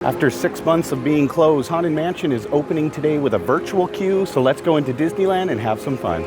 After 6 months of being closed, Haunted Mansion is opening today with a virtual queue, so let's go into Disneyland and have some fun.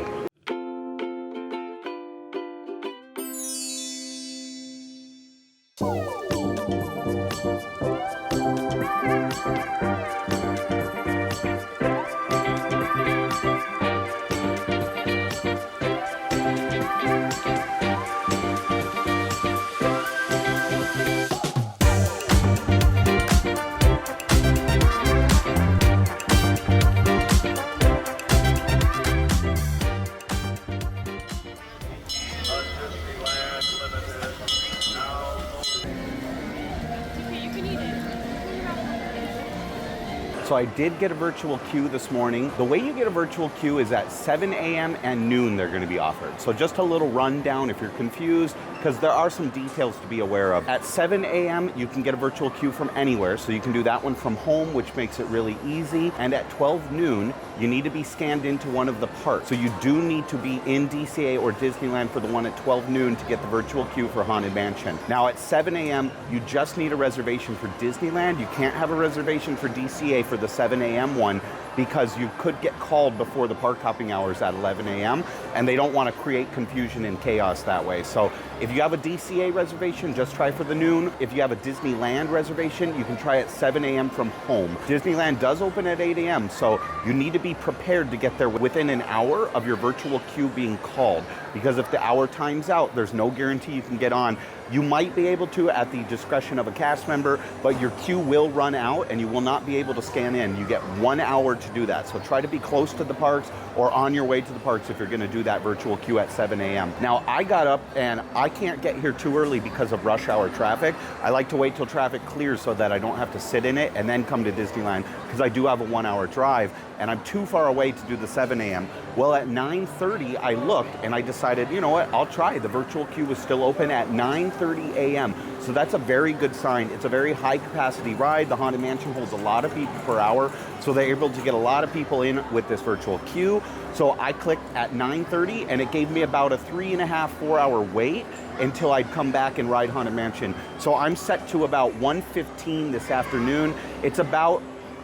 So I did get a virtual queue this morning. The way you get a virtual queue is at 7 a.m. and noon they're going to be offered. So just a little rundown if you're confused, because there are some details to be aware of. At 7 a.m. you can get a virtual queue from anywhere, so you can do that one from home, which makes it really easy. And at 12 noon, you need to be scanned into one of the parks. So you do need to be in DCA or Disneyland for the one at 12 noon to get the virtual queue for Haunted Mansion. Now at 7 a.m., you just need a reservation for Disneyland. You can't have a reservation for DCA for the 7 a.m. one because you could get called before the park hopping hours at 11 a.m. and they don't want to create confusion and chaos that way. So if you have a DCA reservation, just try for the noon. If you have a Disneyland reservation, you can try at 7 a.m. from home. Disneyland does open at 8 a.m., so you need to be prepared to get there within an hour of your virtual queue being called, because if the hour times out, there's no guarantee you can get on. You might be able to at the discretion of a cast member, but your queue will run out and you will not be able to scan in. You get 1 hour to do that. So try to be close to the parks or on your way to the parks if you're going to do that virtual queue at 7 a.m. Now, I got up and I can't get here too early because of rush hour traffic. I like to wait till traffic clears so that I don't have to sit in it and then come to Disneyland, because I do have a 1 hour drive and I'm too far away to do the 7 a.m. Well, at 9:30, I looked and I decided, you know what, I'll try. The virtual queue was still open at 9:30 a.m. So that's a very good sign. It's a very high capacity ride. The Haunted Mansion holds a lot of people per hour, so they're able to get a lot of people in with this virtual queue. So I clicked at 9:30 and it gave me about a 3.5, 4 hour wait until I'd come back and ride Haunted Mansion. So I'm set to about 1:15 this afternoon.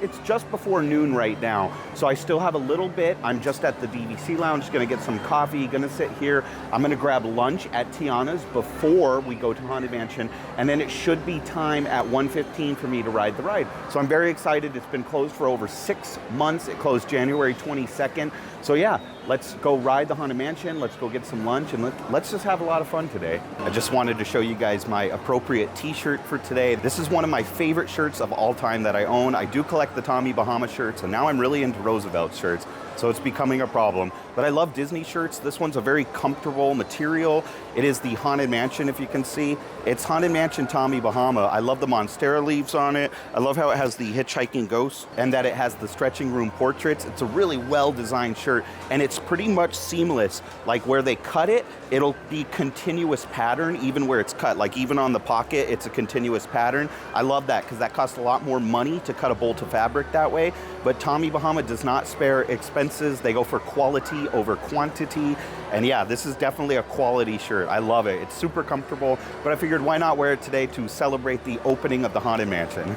It's just before noon right now, so I still have a little bit. I'm just at the DVC lounge, gonna get some coffee, gonna sit here. I'm gonna grab lunch at Tiana's before we go to Haunted Mansion, and then it should be time at 1:15 for me to ride the ride. So I'm very excited. It's been closed for over 6 months. It closed January 22nd. So yeah, let's go ride the Haunted Mansion, let's go get some lunch, and let's just have a lot of fun today. I just wanted to show you guys my appropriate t-shirt for today. This is one of my favorite shirts of all time that I own. I do collect the Tommy Bahama shirts, and now I'm really into Roosevelt shirts, so it's becoming a problem. But I love Disney shirts. This one's a very comfortable material. It is the Haunted Mansion, if you can see. It's Haunted Mansion Tommy Bahama. I love the Monstera leaves on it. I love how it has the hitchhiking ghost and that it has the stretching room portraits. It's a really well-designed shirt, and it's pretty much seamless. Like where they cut it, it'll be continuous pattern even where it's cut. Like even on the pocket, it's a continuous pattern. I love that because that costs a lot more money to cut a bolt of fabric that way. But Tommy Bahama does not spare expenses. They go for quality over quantity. And yeah, this is definitely a quality shirt. I love it. It's super comfortable, but I figured why not wear it today to celebrate the opening of the Haunted Mansion.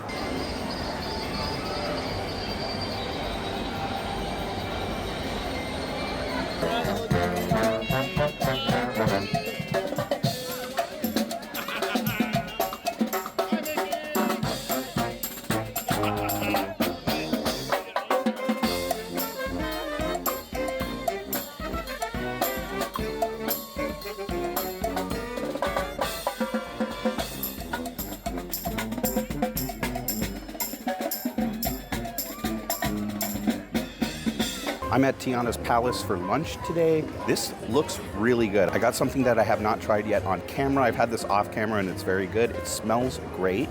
I'm at Tiana's Palace for lunch today. This looks really good. I got something that I have not tried yet on camera. I've had this off camera and it's very good. It smells great.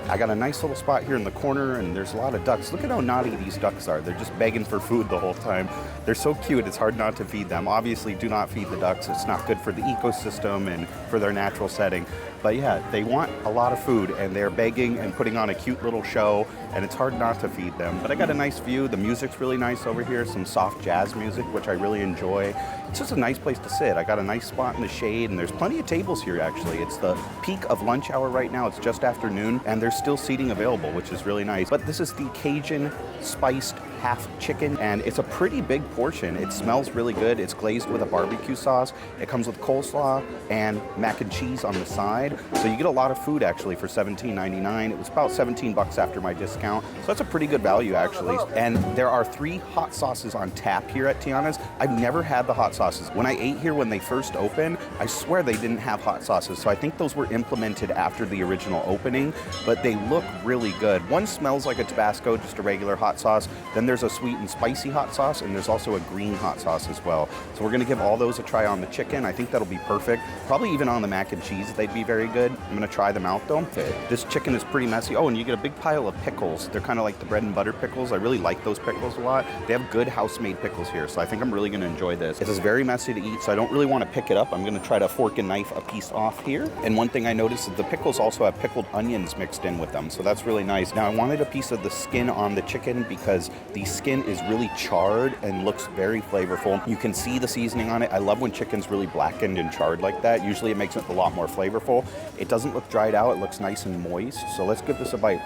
I got a nice little spot here in the corner and there's a lot of ducks. Look at how naughty these ducks are. They're just begging for food the whole time. They're so cute, it's hard not to feed them. Obviously, do not feed the ducks. It's not good for the ecosystem and for their natural setting. But yeah, they want a lot of food and they're begging and putting on a cute little show, and it's hard not to feed them. But I got a nice view. The music's really nice over here, some soft jazz music, which I really enjoy. It's just a nice place to sit. I got a nice spot in the shade, and there's plenty of tables here actually. It's the peak of lunch hour right now. It's just after noon, and there's still seating available, which is really nice. But this is the Cajun spiced half chicken, and it's a pretty big portion. It smells really good. It's glazed with a barbecue sauce. It comes with coleslaw and mac and cheese on the side. So you get a lot of food actually for $17.99. It was about 17 bucks after my discount. So that's a pretty good value actually. And there are 3 hot sauces on tap here at Tiana's. I've never had the hot sauces. When I ate here when they first opened, I swear they didn't have hot sauces. So I think those were implemented after the original opening, but they look really good. One smells like a Tabasco, just a regular hot sauce. Then there's a sweet and spicy hot sauce, and there's also a green hot sauce as well. So we're gonna give all those a try on the chicken. I think that'll be perfect. Probably even on the mac and cheese, they'd be very good. I'm gonna try them out though. Okay. This chicken is pretty messy. Oh, and you get a big pile of pickles. They're kind of like the bread and butter pickles. I really like those pickles a lot. They have good house-made pickles here, so I think I'm really gonna enjoy this. It is very messy to eat, so I don't really wanna pick it up. I'm gonna try to fork and knife a piece off here. And one thing I noticed is the pickles also have pickled onions mixed in with them, so that's really nice. Now I wanted a piece of the skin on the chicken because the skin is really charred and looks very flavorful. You can see the seasoning on it. I love when chicken's really blackened and charred like that. Usually it makes it a lot more flavorful. It doesn't look dried out. It looks nice and moist. So let's give this a bite.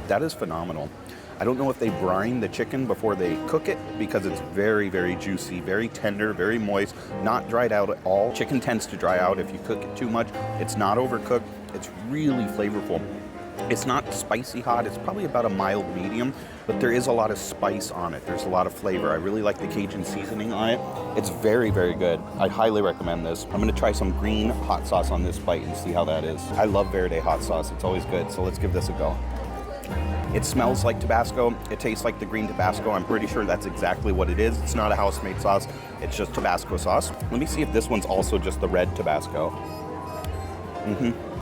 That is phenomenal. I don't know if they brine the chicken before they cook it because it's very, very juicy, very tender, very moist, not dried out at all. Chicken tends to dry out if you cook it too much. It's not overcooked. It's really flavorful. It's not spicy hot. It's probably about a mild medium, but there is a lot of spice on it. There's a lot of flavor. I really like the Cajun seasoning on it. It's very, very good. I highly recommend this. I'm gonna try some green hot sauce on this bite and see how that is. I love Verde hot sauce. It's always good, so let's give this a go. It smells like Tabasco. It tastes like the green Tabasco. I'm pretty sure that's exactly what it is. It's not a house-made sauce. It's just Tabasco sauce. Let me see if this one's also just the red Tabasco.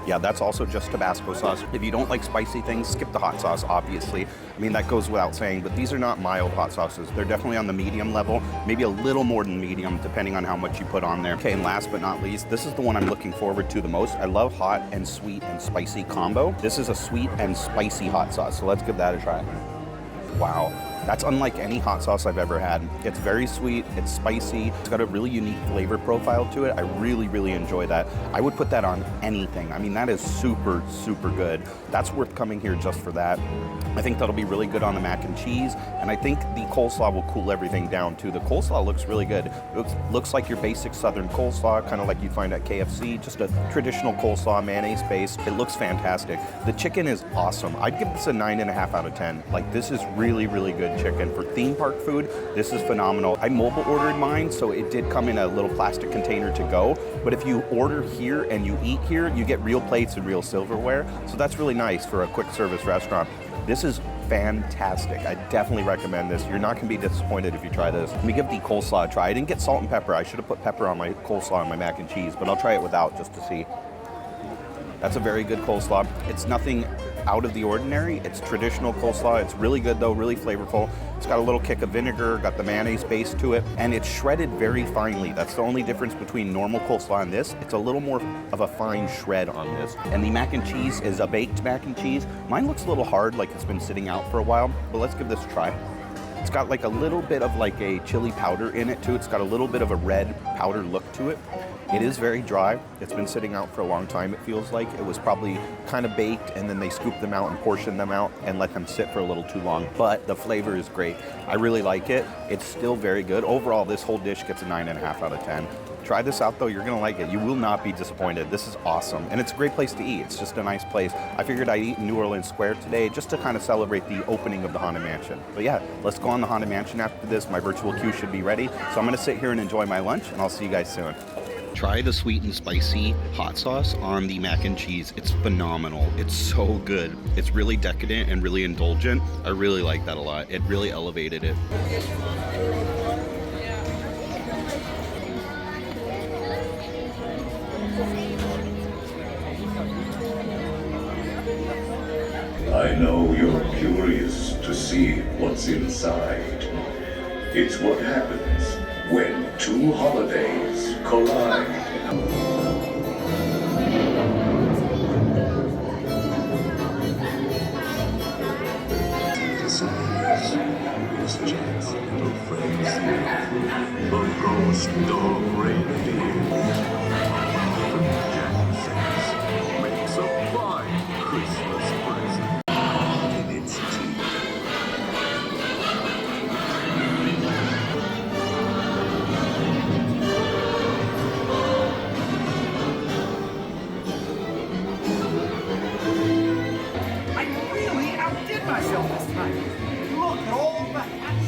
Yeah, that's also just Tabasco sauce. If you don't like spicy things, skip the hot sauce, obviously. I mean, that goes without saying, but these are not mild hot sauces. They're definitely on the medium level, maybe a little more than medium, depending on how much you put on there. Okay, and last but not least, this is the one I'm looking forward to the most. I love hot and sweet and spicy combo. This is a sweet and spicy hot sauce, so let's give that a try. Wow. That's unlike any hot sauce I've ever had. It's very sweet, it's spicy, it's got a really unique flavor profile to it. I really, really enjoy that. I would put that on anything. I mean, that is super, super good. That's worth coming here just for that. I think that'll be really good on the mac and cheese, and I think the coleslaw will cool everything down too. The coleslaw looks really good. It looks like your basic southern coleslaw, kind of like you find at KFC, just a traditional coleslaw, mayonnaise base. It looks fantastic. The chicken is awesome. I'd give this a 9.5 out of 10. Like, this is really, really good chicken. For theme park food, this is phenomenal. I mobile ordered mine, so it did come in a little plastic container to go, but if you order here and you eat here, you get real plates and real silverware, so that's really nice for a quick service restaurant. This is fantastic. I definitely recommend this. You're not gonna be disappointed if you try this. Let me give the coleslaw a try. I didn't get salt and pepper. I should have put pepper on my coleslaw and my mac and cheese, but I'll try it without just to see. That's a very good coleslaw. It's nothing out of the ordinary. It's traditional coleslaw. It's really good though, really flavorful. It's got a little kick of vinegar, got the mayonnaise base to it, and it's shredded very finely. That's the only difference between normal coleslaw and this. It's a little more of a fine shred on this. And the mac and cheese is a baked mac and cheese. Mine looks a little hard, like it's been sitting out for a while, but let's give this a try. It's got like a little bit of like a chili powder in it too. It's got a little bit of a red powder look to it. It is very dry. It's been sitting out for a long time, it feels like. It was probably kind of baked and then they scooped them out and portioned them out and let them sit for a little too long. But the flavor is great. I really like it. It's still very good. Overall, this whole dish gets a 9.5 out of 10. Try this out though, you're gonna like it. You will not be disappointed. This is awesome. And it's a great place to eat. It's just a nice place. I figured I'd eat in New Orleans Square today just to kind of celebrate the opening of the Haunted Mansion. But yeah, let's go on the Haunted Mansion after this. My virtual queue should be ready. So I'm gonna sit here and enjoy my lunch and I'll see you guys soon. Try the sweet and spicy hot sauce on the mac and cheese. It's phenomenal. It's so good. It's really decadent and really indulgent. I really like that a lot. It really elevated it. I know you're curious to see what's inside. It's what happens when Two holidays collide. Miss Jackson and her friends here. The ghost dog reindeer. Jack says makes a fine Christmas present in its teeth. I really outdid myself this time. Look at all the hats.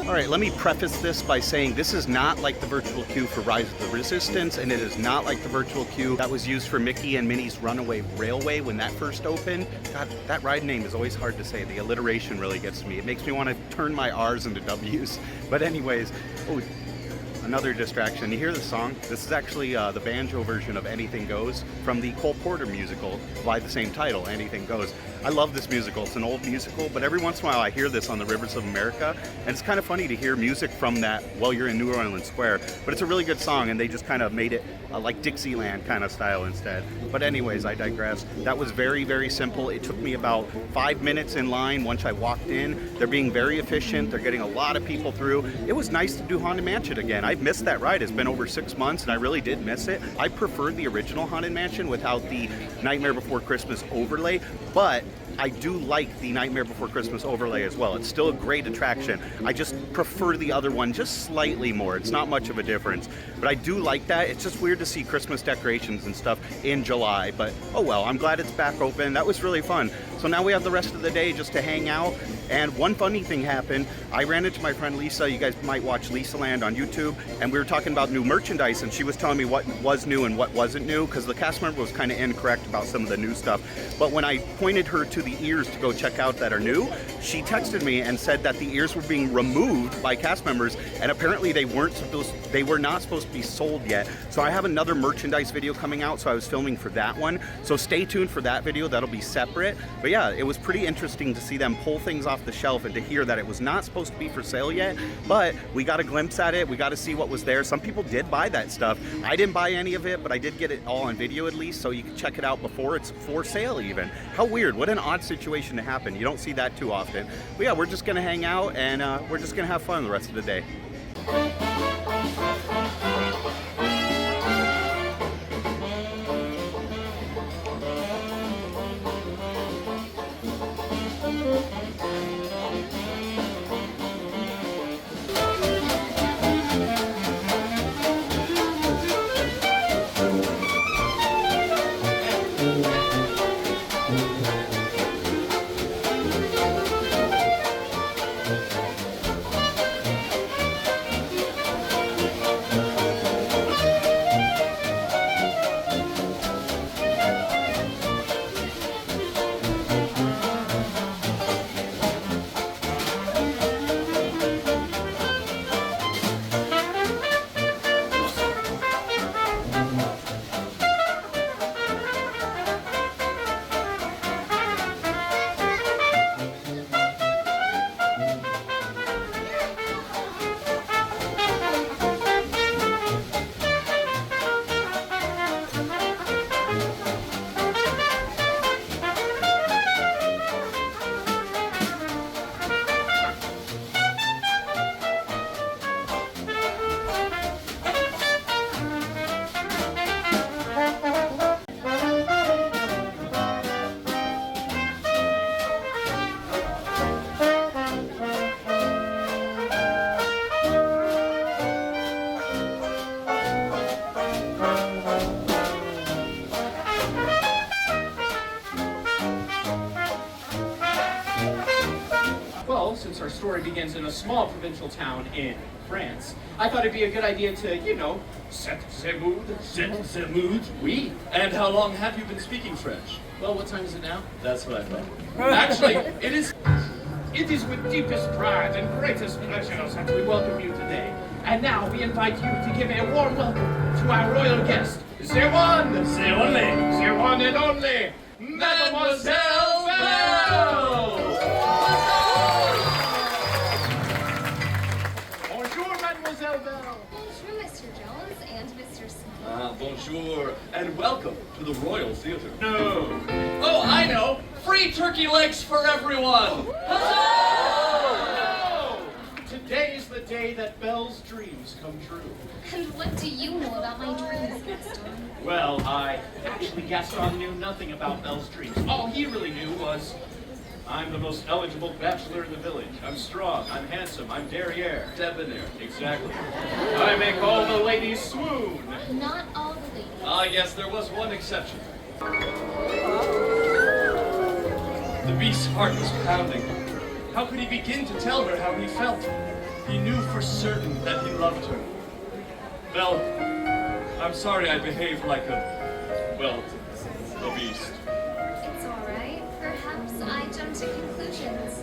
All right, let me preface this by saying this is not like the virtual queue for Rise of the Resistance, and it is not like the virtual queue that was used for Mickey and Minnie's Runaway Railway when that first opened. God, that ride name is always hard to say. The alliteration really gets to me. It makes me want to turn my R's into W's. But anyways, oh, another distraction. You hear the song? This is actually the banjo version of Anything Goes from the Cole Porter musical by the same title, Anything Goes. I love this musical. It's an old musical, but every once in a while I hear this on the Rivers of America, and it's kind of funny to hear music from that while you're in New Orleans Square. But it's a really good song, and they just kind of made it like Dixieland kind of style instead. But anyways, I digress. That was very, very simple. It took me about 5 minutes in line once I walked in. They're being very efficient. They're getting a lot of people through. It was nice to do Haunted Mansion again. I've missed that ride. It's been over 6 months, and I really did miss it. I preferred the original Haunted Mansion without the Nightmare Before Christmas overlay, but I do like the Nightmare Before Christmas overlay as well. It's still a great attraction. I just prefer the other one just slightly more. It's not much of a difference, but I do like that. It's just weird to see Christmas decorations and stuff in July, but oh well, I'm glad it's back open. That was really fun. So now we have the rest of the day just to hang out. And one funny thing happened. I ran into my friend Lisa. You guys might watch Lisa Land on YouTube, and we were talking about new merchandise, and she was telling me what was new and what wasn't new, because the cast member was kind of incorrect about some of the new stuff. But when I pointed her to the ears to go check out that are new, she texted me and said that the ears were being removed by cast members, and apparently they were not supposed to be sold yet. So I have another merchandise video coming out, so I was filming for that one. So stay tuned for that video. That'll be separate. But yeah, it was pretty interesting to see them pull things off the shelf and to hear that it was not supposed to be for sale yet, but we got a glimpse at it. We got to see what was there. Some people did buy that stuff. I didn't buy any of it, but I did get it all on video at least, so you can check it out before it's for sale even. How weird. What an odd situation to happen. You don't see that too often. But yeah, we're just going to hang out, and we're just going to have fun the rest of the day. Since our story begins in a small provincial town in France, I thought it'd be a good idea to, you know, set the mood. Set the mood? Oui. And how long have you been speaking French? Well, what time is it now? That's what I thought. Actually, it is with deepest pride and greatest pleasure that we welcome you today. And now we invite you to give a warm welcome to our royal guest, the one and only, Mademoiselle Bonjour, Mademoiselle Belle. Bonjour, Mr. Jones and Mr. Smith. Bonjour, and welcome to the Royal Theater. No. Oh, I know! Free turkey legs for everyone! No! Today's the day that Belle's dreams come true. And what do you know about my dreams, Gaston? Well, actually, Gaston knew nothing about Belle's dreams. All he really knew was, I'm the most eligible bachelor in the village. I'm strong, I'm handsome, I'm derriere. Debonair. Exactly. I make all the ladies swoon. Not all the ladies. Yes, there was one exception. The beast's heart was pounding. How could he begin to tell her how he felt? He knew for certain that he loved her. Belle, I'm sorry I behaved like a beast. It's all right. Perhaps I jumped to conclusions.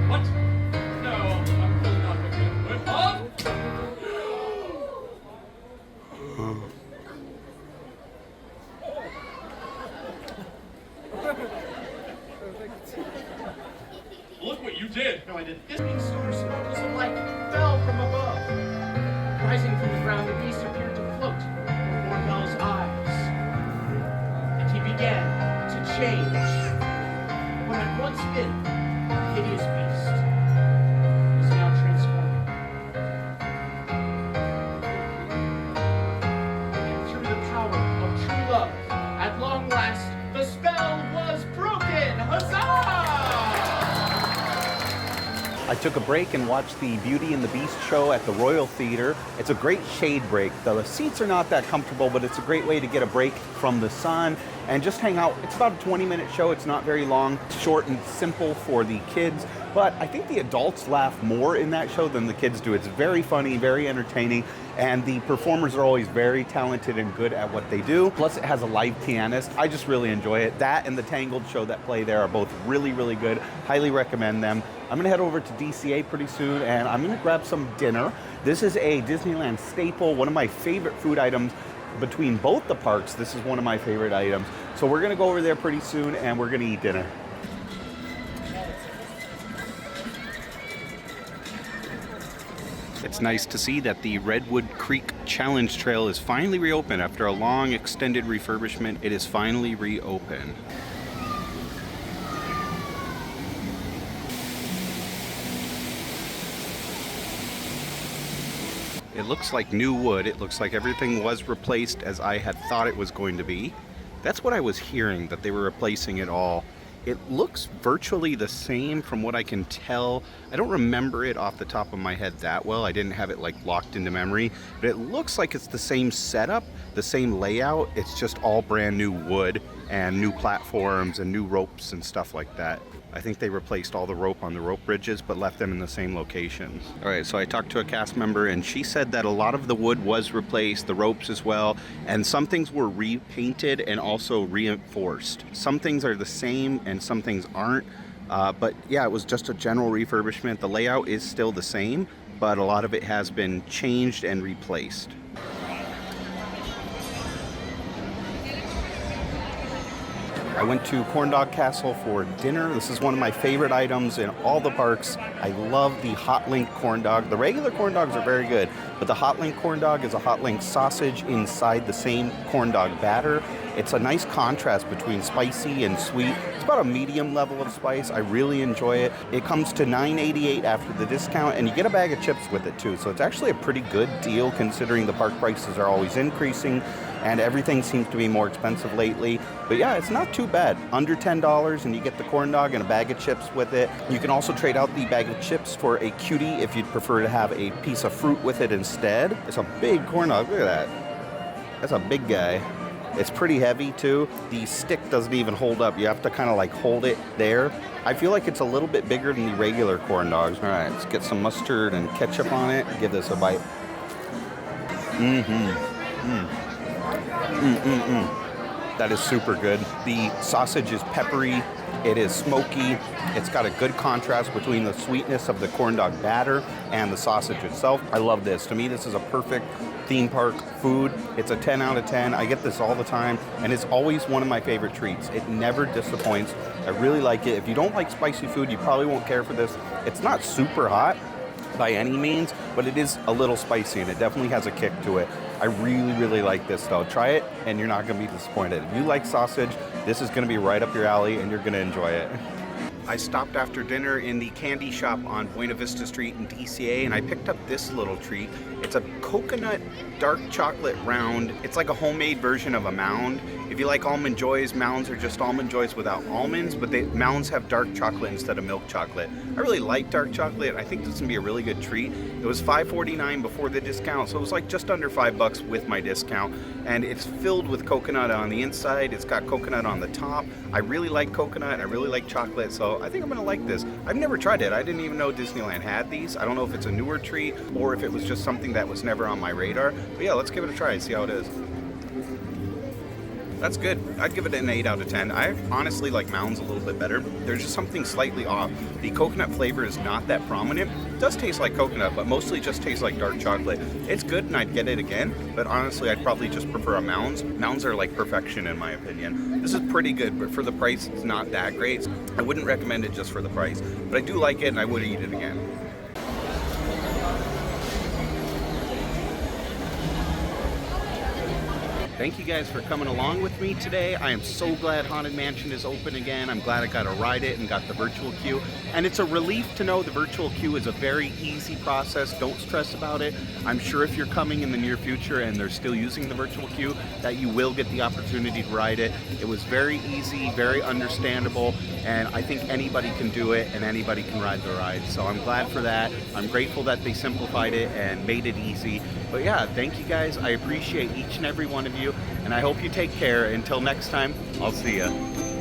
What? No, I'm really not looking. Look what you did! No, I didn't. This being source was a light fell from above. Rising from the ground, the beast appeared to float before Belle's eyes. And he began to change. What had once been a hideous beast was now transforming. And through the power of true love, at long last, the spell was broken! Huzzah! I took a break and watched the Beauty and the Beast show at the Royal Theater. It's a great shade break. The seats are not that comfortable, but it's a great way to get a break from the sun and just hang out. It's about a 20-minute show. It's not very long. It's short and simple for the kids, but I think the adults laugh more in that show than the kids do. It's very funny, very entertaining, and the performers are always very talented and good at what they do. Plus, it has a live pianist. I just really enjoy it. That and the Tangled show that play there are both really, really good. Highly recommend them. I'm gonna head over to DCA pretty soon, and I'm gonna grab some dinner. This is a Disneyland staple, one of my favorite food items between both the parks. This is one of my favorite items. So we're gonna go over there pretty soon, and we're gonna eat dinner. It's nice to see that the Redwood Creek Challenge Trail is finally reopened. After a long extended refurbishment, it is finally reopened. It looks like new wood. It looks like everything was replaced as I had thought it was going to be. That's what I was hearing, that they were replacing it all. It looks virtually the same from what I can tell. I don't remember it off the top of my head that well. I didn't have it like locked into memory, but it looks like it's the same setup, the same layout. It's just all brand new wood and new platforms and new ropes and stuff like that. I think they replaced all the rope on the rope bridges, but left them in the same locations. All right, so I talked to a cast member, and she said that a lot of the wood was replaced, the ropes as well, and some things were repainted and also reinforced. Some things are the same and some things aren't, but yeah, it was just a general refurbishment. The layout is still the same, but a lot of it has been changed and replaced. I went to Corn Dog Castle for dinner. This is one of my favorite items in all the parks. I love the hot link corn dog. The regular corn dogs are very good, but the hot link corn dog is a hot link sausage inside the same corn dog batter. It's a nice contrast between spicy and sweet. It's about a medium level of spice. I really enjoy it. It comes to $9.88 after the discount, and you get a bag of chips with it too. So it's actually a pretty good deal considering the park prices are always increasing and everything seems to be more expensive lately. But yeah, it's not too bad. Under $10 and you get the corn dog and a bag of chips with it. You can also trade out the bag of chips for a cutie if you'd prefer to have a piece of fruit with it instead. It's a big corn dog, look at that. That's a big guy. It's pretty heavy too. The stick doesn't even hold up. You have to kind of like hold it there. I feel like it's a little bit bigger than the regular corn dogs. All right, let's get some mustard and ketchup on it. Give this a bite. That is super good. The sausage is peppery. It is smoky. It's got a good contrast between the sweetness of the corn dog batter and the sausage itself. I love this. To me, this is a perfect theme park food. It's a 10 out of 10. I get this all the time, and it's always one of my favorite treats. It never disappoints. I really like it. If you don't like spicy food, you probably won't care for this. It's not super hot by any means, but it is a little spicy, and it definitely has a kick to it. I really, really like this, though. Try it, and you're not going to be disappointed. If you like sausage, this is going to be right up your alley, and you're going to enjoy it. I stopped after dinner in the candy shop on Buena Vista Street in DCA, and I picked up this little treat. It's a coconut dark chocolate round. It's like a homemade version of a Mound. If you like Almond Joys, Mounds are just Almond Joys without almonds, but Mounds have dark chocolate instead of milk chocolate. I really like dark chocolate. I think this can be a really good treat. It was $5.49 before the discount, so it was like just under $5 with my discount. And it's filled with coconut on the inside. It's got coconut on the top. I really like coconut. I really like chocolate, so I think I'm gonna like this. I've never tried it. I didn't even know Disneyland had these. I don't know if it's a newer treat or if it was just something that was never on my radar. But yeah, let's give it a try and see how it is. That's good. I'd give it an 8 out of 10. I honestly like Mounds a little bit better. There's just something slightly off. The coconut flavor is not that prominent. It does taste like coconut, but mostly just tastes like dark chocolate. It's good and I'd get it again, but honestly I'd probably just prefer a Mounds. Mounds are like perfection in my opinion. This is pretty good, but for the price it's not that great. I wouldn't recommend it just for the price, but I do like it and I would eat it again. Thank you guys for coming along with me today. I am so glad Haunted Mansion is open again. I'm glad I got to ride it and got the virtual queue. And it's a relief to know the virtual queue is a very easy process. Don't stress about it. I'm sure if you're coming in the near future and they're still using the virtual queue, that you will get the opportunity to ride it. It was very easy, very understandable, and I think anybody can do it and anybody can ride the ride. So I'm glad for that. I'm grateful that they simplified it and made it easy. But yeah, thank you guys. I appreciate each and every one of you, and I hope you take care. Until next time, I'll see ya.